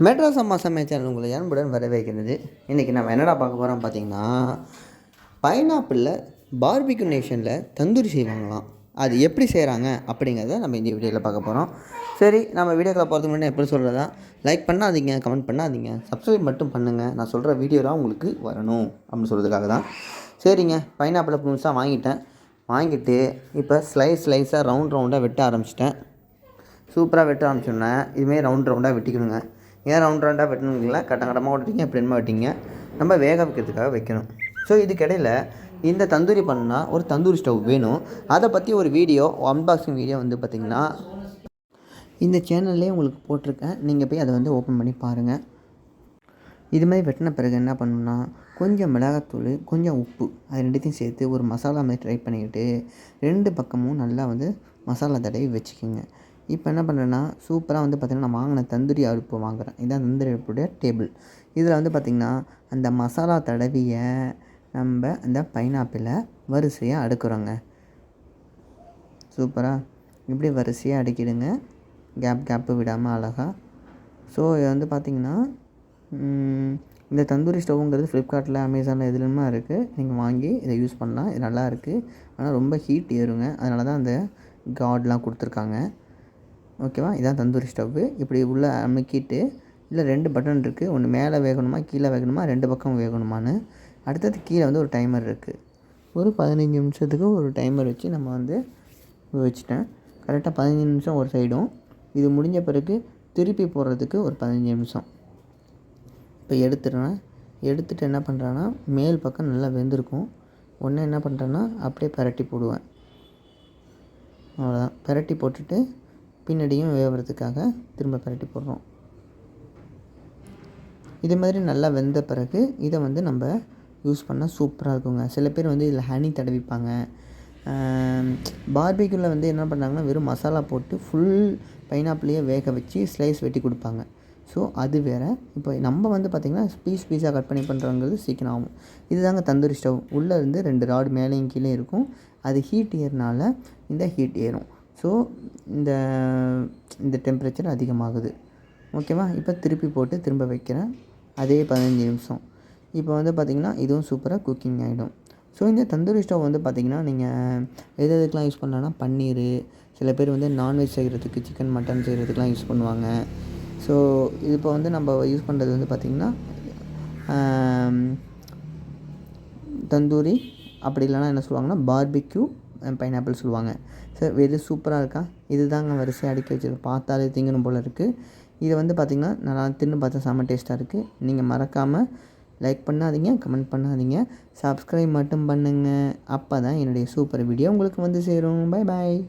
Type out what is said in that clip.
மெட்ராஸ் அம்மா சமையல் சேனல் உங்களை அன்புடன் வரவேற்கிறது. இன்றைக்கி நம்ம என்னடா பார்க்க போகிறோம் பார்த்தீங்கன்னா, பைனாப்பிளில் பார்பிக்யூ நேஷனில் தந்தூரி செய்வாங்களாம். அது எப்படி செய்கிறாங்க அப்படிங்கிறத நம்ம இந்த வீடியோவில் பார்க்க போகிறோம். சரி, நம்ம வீடியோக்களை போகிறதுக்கு முன்னாடி எப்படி சொல்கிறதா, லைக் பண்ணாதீங்க, கமெண்ட் பண்ணாதீங்க, சப்ஸ்கிரைப் மட்டும் பண்ணுங்கள். நான் சொல்கிற வீடியோலாம் உங்களுக்கு வரணும் அப்படின்னு சொல்கிறதுக்காக தான். சரிங்க, பைனாப்பிளை புதுசாக வாங்கிட்டு இப்போ ஸ்லைஸாக ரவுண்டாக வெட்ட ஆரம்பிச்சிட்டேன். சூப்பராக வெட்ட ஆரம்பிச்சோன்னே இதுமாரி ரவுண்டாக வெட்டிக்கணுங்க. ஏன் ரவுண்டாக வெட்டணுங்களா, கட்டமாக வெட்டிங்க, எப்படிமா வெட்டிங்க, நம்ம வேக வைக்கிறதுக்காக வைக்கணும். ஸோ இதுக்கிடையில் இந்த தந்தூரி பண்ணால் ஒரு தந்தூரி ஸ்டவ் வேணும். அதை பற்றி ஒரு வீடியோ, அன்பாக்சிங் வீடியோ பார்த்திங்கன்னா இந்த சேனல்லே உங்களுக்கு போட்டிருக்கேன். நீங்கள் போய் அதை ஓப்பன் பண்ணி பாருங்கள். இதுமாதிரி வெட்டின பிறகு என்ன பண்ணணும்னா, கொஞ்சம் மிளகாத்தூள், கொஞ்சம் உப்பு, அது ரெண்டுத்தையும் சேர்த்து ஒரு மசாலா மாதிரி ட்ரை பண்ணிக்கிட்டு 2 பக்கமும் நல்லா மசாலா தடவி வச்சுக்கோங்க. இப்போ என்ன பண்ணுறேன்னா, சூப்பராக பார்த்திங்கன்னா நான் வாங்கின தந்தூரி அடுப்பு வாங்குகிறேன். இதுதான் தந்தூரி அடுப்புடைய டேபிள். இதில் பார்த்திங்கன்னா அந்த மசாலா தடவிய நம்ம அந்த பைனாப்பிளை வரிசையாக அடுக்குறோங்க. சூப்பராக இப்படி வரிசையாக அடுக்கிடுங்க, கேப்பு விடாமல் அழகாக. ஸோ இது பார்த்திங்கன்னா இந்த தந்தூரி ஸ்டவ்வுங்கிறது ஃப்ளிப்கார்ட்டில், அமேசானில் எதுலையுமே இருக்குது. நீங்கள் வாங்கி இதை யூஸ் பண்ணலாம். இது நல்லா இருக்குது. ஆனால் ரொம்ப ஹீட் ஏறுங்க. அதனால தான் அந்த கார்ட்லாம் கொடுத்துருக்காங்க. ஓகேவா, இதான் தந்தூரி ஸ்டவ்வு. இப்படி உள்ளே அமுக்கிட்டு, இல்லை 2 பட்டன் இருக்குது. ஒன்று மேலே வேகணுமா, கீழே வேகணுமா, 2 பக்கம் வேகணுமான்னு. அடுத்தது கீழே ஒரு டைமர் இருக்குது. ஒரு 15 நிமிஷத்துக்கு ஒரு டைமர் வச்சு நம்ம வச்சுட்டேன். கரெக்டாக 15 நிமிஷம் ஒரு சைடும். இது முடிஞ்ச பிறகு திருப்பி போடுறதுக்கு ஒரு 15 நிமிஷம். இப்போ எடுத்துகிட்டு என்ன பண்ணுறேன்னா, மேல் பக்கம் நல்லா வெந்திருக்கும். ஒன்று என்ன பண்ணுறேன்னா, அப்படியே பரட்டி போடுவேன். அவ்வளோதான். பரட்டி போட்டுட்டு பின்னாடியும் வேகிறதுக்காக திரும்ப பரட்டி போடுறோம். இது மாதிரி நல்லா வெந்த பிறகு இதை நம்ம யூஸ் பண்ணால் சூப்பராக இருக்குங்க. சில பேர் இதில் ஹனி தடவிப்பாங்க. பார்பிக்யூவில் என்ன பண்ணாங்கன்னா, வெறும் மசாலா போட்டு ஃபுல் பைனாப்பிளையே வேக வச்சு ஸ்லைஸ் வெட்டி கொடுப்பாங்க. ஸோ அது வேறு. இப்போ நம்ம பார்த்திங்கன்னா பீஸாக கட் பண்ணி பண்ணுறவங்கிறது சீக்கிரம் ஆகும். இதுதாங்க தந்தூரி ஸ்டவ். உள்ளே 2 ராடு மேலேயும் கீழே இருக்கும். அது ஹீட் ஏறினால இந்த ஹீட் ஏறும். ஸோ இந்த டெம்பரேச்சர் அதிகமாகுது. ஓகேவா, இப்போ திருப்பி போட்டு திரும்ப வைக்கிறேன். அதே 15 நிமிஷம். இப்போ பார்த்திங்கன்னா இதுவும் சூப்பராக குக்கிங் ஆகிடும். ஸோ இந்த தந்தூரி ஸ்டவ் பார்த்திங்கன்னா நீங்கள் எதுக்கெலாம் யூஸ் பண்ணலான்னா, பன்னீர், சில பேர் நான்வெஜ் செய்கிறதுக்கு, சிக்கன் மட்டன் செய்கிறதுக்கெலாம் யூஸ் பண்ணுவாங்க. ஸோ இப்போ நம்ம யூஸ் பண்ணுறது பார்த்திங்கன்னா தந்தூரி, அப்படி இல்லைனா என்ன சொல்லுவாங்கன்னா பார்பிக்யூ பைனாப்பிள் சொல்லுவாங்க. சார் இது சூப்பராக இருக்கா? இது தாங்க வரிசையாக அடுக்கி வச்சது. பார்த்தாலே திங்கணும் போல் இருக்குது. இதை பார்த்திங்கன்னா நல்லா தின்னு பார்த்தா செம்ம டேஸ்ட்டாக இருக்குது. நீங்கள் மறக்காமல் லைக் பண்ணாதீங்க, கமெண்ட் பண்ணாதீங்க, சப்ஸ்கிரைப் மட்டும் பண்ணுங்கள். அப்போ தான் என்னுடைய சூப்பர் வீடியோ உங்களுக்கு சேரும். Bye bye.